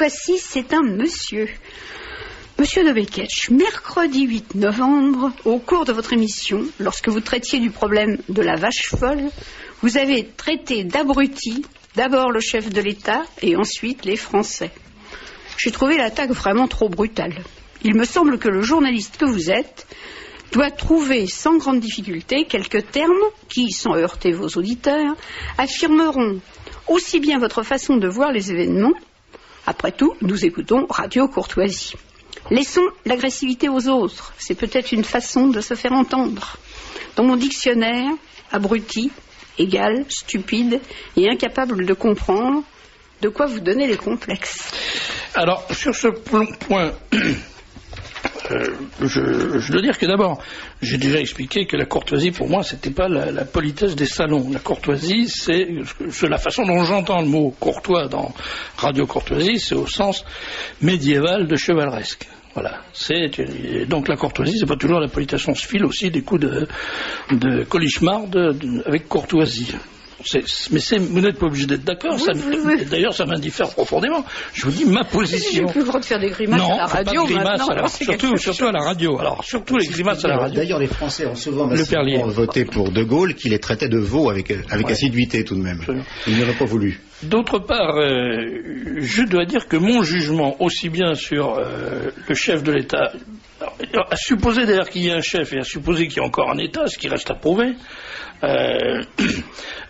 fois-ci, c'est un monsieur. Monsieur de Beketch, mercredi 8 novembre, au cours de votre émission, lorsque vous traitiez du problème de la vache folle, vous avez traité d'abruti d'abord le chef de l'État et ensuite les Français. J'ai trouvé l'attaque vraiment trop brutale. Il me semble que le journaliste que vous êtes doit trouver sans grande difficulté quelques termes qui, sans heurter vos auditeurs, affirmeront aussi bien votre façon de voir les événements. Après tout, nous écoutons Radio Courtoisie. Laissons l'agressivité aux autres. C'est peut-être une façon de se faire entendre. Dans mon dictionnaire, abruti égale stupide et incapable de comprendre de quoi vous donnez les complexes. Alors, sur ce point, je dois dire que d'abord, j'ai déjà expliqué que la courtoisie, pour moi, c'était pas la politesse des salons. La courtoisie, c'est la façon dont j'entends le mot courtois dans Radio Courtoisie, c'est au sens médiéval de chevaleresque. Voilà. Donc la courtoisie, c'est pas toujours la politesse. On se file aussi des coups de colichemard avec courtoisie. Vous n'êtes pas obligé d'être d'accord. D'ailleurs, ça m'indiffère profondément. Je vous dis ma position. J'ai plus le droit de faire des grimaces à la radio. Surtout à la radio. Alors, surtout les grimaces à la radio. D'ailleurs, les Français ont souvent voté pour De Gaulle, qui les traitait de veaux avec assiduité tout de même. Ils n'auraient pas voulu. D'autre part, je dois dire que mon jugement, aussi bien sur le chef de l'État, à supposer d'ailleurs qu'il y ait un chef et à supposer qu'il y ait encore un État, ce qui reste à prouver,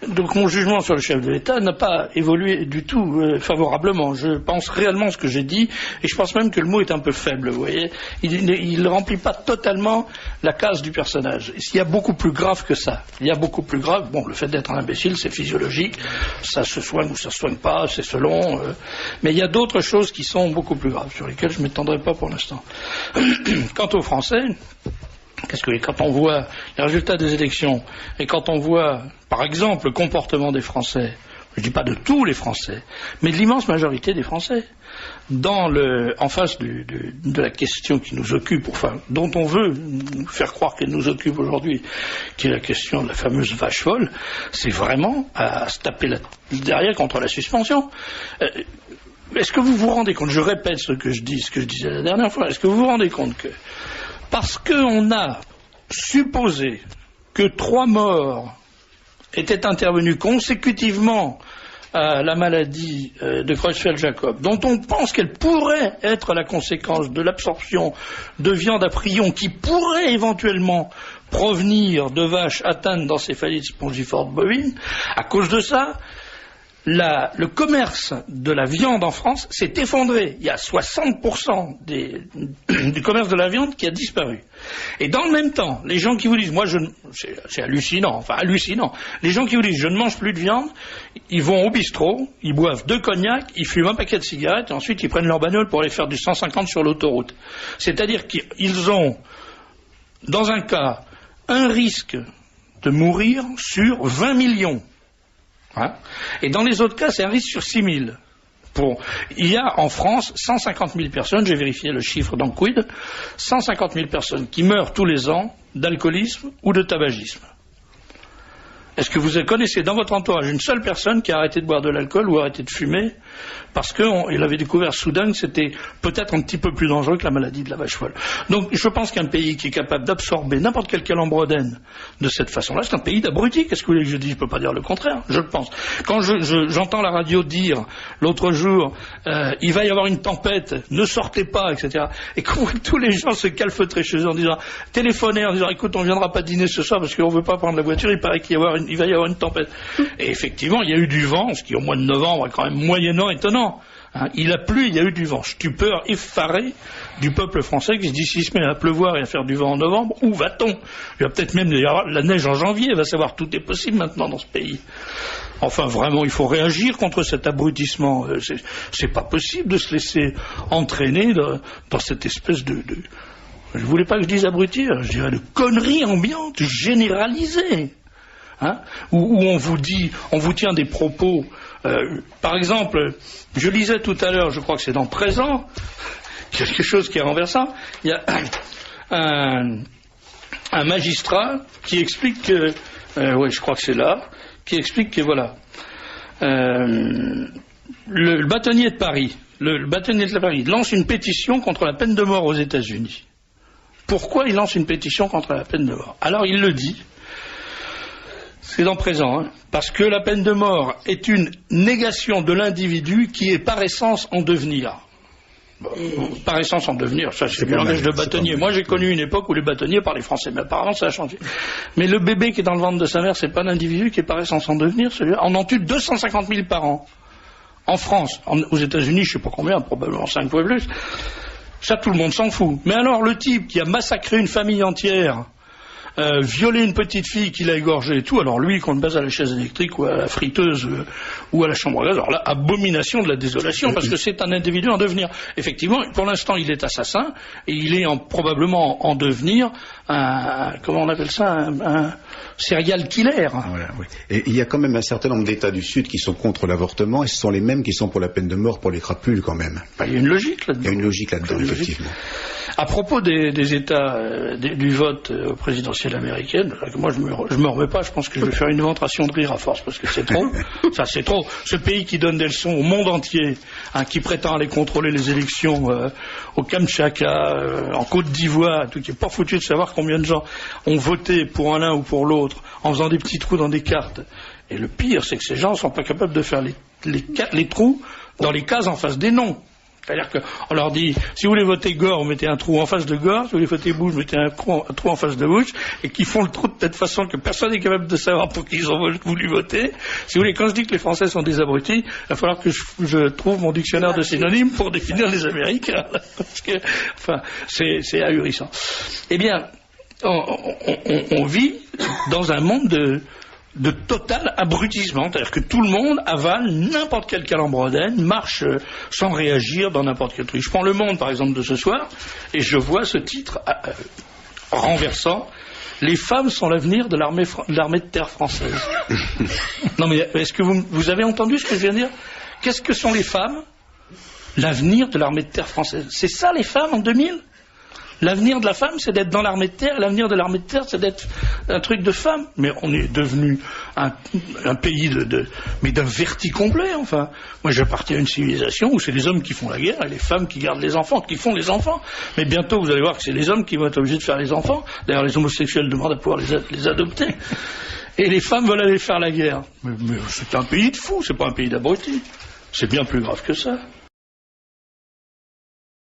donc mon jugement sur le chef de l'État n'a pas évolué du tout favorablement. Je pense réellement ce que j'ai dit et je pense même que le mot est un peu faible, vous voyez. Il ne remplit pas totalement la case du personnage. Il y a beaucoup plus grave que ça. Il y a beaucoup plus grave. Bon, le fait d'être un imbécile, c'est physiologique. Ça se soigne ou ça se soigne pas, c'est selon. Mais il y a d'autres choses qui sont beaucoup plus graves, sur lesquelles je ne m'étendrai pas pour l'instant. Quant aux Français, quand on voit les résultats des élections et quand on voit, par exemple, le comportement des Français, je ne dis pas de tous les Français, mais de l'immense majorité des Français, en face de la question qui nous occupe, dont on veut nous faire croire qu'elle nous occupe aujourd'hui, qui est la question de la fameuse vache folle, c'est vraiment à se taper derrière contre la suspension. Est-ce que vous vous rendez compte, je répète ce que je disais la dernière fois, est-ce que vous vous rendez compte que parce qu'on a supposé que 3 morts étaient intervenus consécutivement à la maladie de Creutzfeldt-Jakob, dont on pense qu'elle pourrait être la conséquence de l'absorption de viande à prions qui pourrait éventuellement provenir de vaches atteintes d'encéphalite spongiforme bovine, à cause de ça, le commerce de la viande en France s'est effondré. Il y a 60% du commerce de la viande qui a disparu. Et dans le même temps, les gens qui vous disent, c'est hallucinant, les gens qui vous disent, je ne mange plus de viande, ils vont au bistrot, ils boivent 2 cognacs, ils fument un paquet de cigarettes, et ensuite ils prennent leur bagnole pour aller faire du 150 sur l'autoroute. C'est-à-dire qu'ils ont, dans un cas, un risque de mourir sur 20 millions. Et dans les autres cas, c'est un risque sur 6 000. Il y a en France 150 000 personnes, j'ai vérifié le chiffre dans Quid, 150 000 personnes qui meurent tous les ans d'alcoolisme ou de tabagisme. Est-ce que vous connaissez dans votre entourage une seule personne qui a arrêté de boire de l'alcool ou arrêté de fumer parce qu'il avait découvert soudain que c'était peut-être un petit peu plus dangereux que la maladie de la vache folle? Donc je pense qu'un pays qui est capable d'absorber n'importe quel calembrodène de cette façon-là, c'est un pays d'abrutis. Qu'est-ce que vous voulez que je dise? Je ne peux pas dire le contraire, je le pense. Quand j'entends la radio dire l'autre jour il va y avoir une tempête, ne sortez pas, etc. Et qu'on voit tous les gens se calfeutrer chez eux en disant, téléphoner en disant, écoute, on ne viendra pas dîner ce soir parce qu'on ne veut pas prendre la voiture, il paraît qu'il va y avoir une tempête. Et effectivement, il y a eu du vent, ce qui au mois de novembre est quand même moyennant étonnant. Il a plu, il y a eu du vent. Stupeur effarée du peuple français qui se dit, s'il se met à pleuvoir et à faire du vent en novembre, où va-t-on? Il y a peut-être même la neige en janvier, va savoir, tout est possible maintenant dans ce pays. Enfin, vraiment, il faut réagir contre cet abrutissement. C'est pas possible de se laisser entraîner dans cette espèce de je voulais pas que je dise abruti, je dirais de conneries ambiantes généralisées. Où on vous tient des propos. Par exemple, je lisais tout à l'heure, je crois que c'est dans Présent, quelque chose qui est renversant. Il y a un magistrat qui explique que, je crois que c'est là, qui explique que voilà, le bâtonnier de Paris, le bâtonnier de Paris lance une pétition contre la peine de mort aux États-Unis. Pourquoi il lance une pétition contre la peine de mort? Alors il le dit, c'est dans présent, parce que la peine de mort est une négation de l'individu qui est par essence en devenir. Par essence en devenir, ça c'est le langage de bâtonnier. Moi j'ai connu une époque où les bâtonniers parlaient français, mais apparemment ça a changé. Mais le bébé qui est dans le ventre de sa mère, c'est pas l'individu qui est par essence en devenir, celui-là. On en tue 250 000 par an. En France, aux États-Unis, je sais pas combien, probablement 5 fois plus. Ça, tout le monde s'en fout. Mais alors, le type qui a massacré une famille entière, violé une petite fille qu'il a égorgée et tout, alors lui, qu'on le base à la chaise électrique ou à la friteuse ou à la chambre à gaz, alors là, abomination de la désolation, parce que c'est un individu en devenir. Effectivement, pour l'instant, il est assassin, et il est probablement en devenir comment on appelle ça, un serial killer. Voilà, oui. Et il y a quand même un certain nombre d'États du Sud qui sont contre l'avortement, et ce sont les mêmes qui sont pour la peine de mort pour les crapules quand même. Il y a une logique là-dedans. Il y a une logique là-dedans, effectivement. À propos des États du vote présidentiel américain, moi je me remets pas, je pense que je vais faire une démonstration de rire à force, parce que c'est trop. Ça c'est trop. Ce pays qui donne des leçons au monde entier, qui prétend aller contrôler les élections au Kamtchatka, en Côte d'Ivoire, tout, qui est pas foutu de savoir combien de gens ont voté pour l'un ou pour l'autre, en faisant des petits trous dans des cartes. Et le pire, c'est que ces gens sont pas capables de faire les trous dans les cases en face des noms. C'est-à-dire qu'on leur dit, si vous voulez voter Gore, vous mettez un trou en face de Gore, si vous voulez voter Bush, vous mettez un trou en face de Bush, et qui font le trou de telle façon que personne n'est capable de savoir pour qui ils ont voulu voter. Si vous voulez, quand je dis que les Français sont des abrutis, il va falloir que je trouve mon dictionnaire de synonymes pour définir les Américains. Parce que, enfin, c'est ahurissant. Eh bien, on vit dans un monde de total abrutissement, c'est-à-dire que tout le monde avale n'importe quel calembredène, marche sans réagir dans n'importe quel truc. Je prends Le Monde, par exemple, de ce soir, et je vois ce titre renversant: les femmes sont l'avenir de l'armée de terre française. Non mais est-ce que vous avez entendu ce que je viens de dire? Qu'est-ce que sont les femmes? L'avenir de l'armée de terre française. C'est ça les femmes en 2000? L'avenir de la femme, c'est d'être dans l'armée de terre, et l'avenir de l'armée de terre, c'est d'être un truc de femme. Mais on est devenu un pays mais d'un vertige complet, enfin. Moi, j'appartiens à une civilisation où c'est les hommes qui font la guerre et les femmes qui gardent les enfants, qui font les enfants. Mais bientôt, vous allez voir que c'est les hommes qui vont être obligés de faire les enfants. D'ailleurs, les homosexuels demandent à pouvoir les adopter. Et les femmes veulent aller faire la guerre. Mais c'est un pays de fous, c'est pas un pays d'abrutis. C'est bien plus grave que ça.